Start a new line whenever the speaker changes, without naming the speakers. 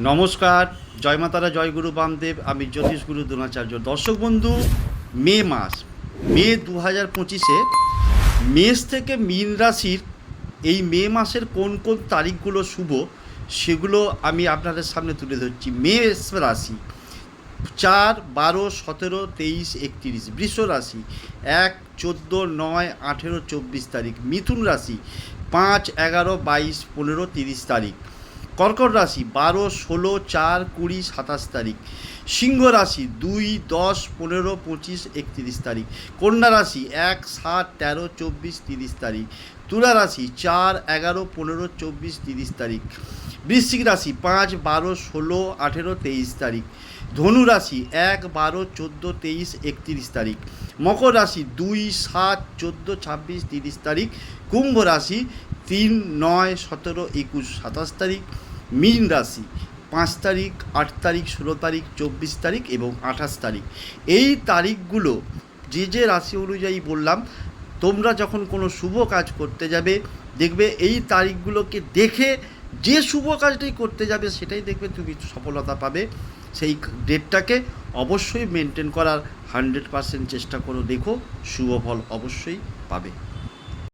নমস্কার, জয় মাতারা, জয় গুরু বামদেব। আমি জ্যোতিষ গুরু দ্রোণাচার্য। দর্শক বন্ধু, মে মাস, মে 2025-এ মেষ থেকে মীন রাশির এই মে মাসের কোন কোন তারিখগুলো শুভ সেগুলো আমি আপনাদের সামনে তুলে ধরছি। মেষ রাশি 4, 12, 17, 23, 31। বৃষ রাশি 1, 14, 9, 18, 24 তারিখ। মিথুন রাশি 5, 11, 22, 15, 30 তারিখ। কর্কট রাশি 12, 16, 4, 20, 27 তারিখ। সিংহ রাশি 2, 10, 15, 25, 31 তারিখ। কন্যা রাশি 1, 7, 13, 24, 30 তারিখ। তুলা রাশি 4, 11, 15, 24, 30 তারিখ। বৃশ্চিক রাশি 5, 12, 16, 18, 23 তারিখ। ধনু রাশি 1, 12, 14, 23, 31 তারিখ। মকর রাশি 2, 7, 14, 26, 30 তারিখ। কুম্ভ রাশি 3, 9, 17, 21, 27 তারিখ। মীন রাশি 5 তারিখ, 8 তারিখ, 16 তারিখ, 24 তারিখ এবং 28 তারিখ। এই তারিখগুলো যে রাশি অনুযায়ী বললাম, তোমরা যখন কোনো শুভ কাজ করতে যাবে দেখবে এই তারিখগুলোকে দেখে যে শুভ কাজটাই করতে যাবে সেটাই দেখবে তুমি সফলতা পাবে। সেই ডেটটাকে অবশ্যই মেনটেন করার 100% চেষ্টা করো, দেখো শুভ ফল অবশ্যই পাবে।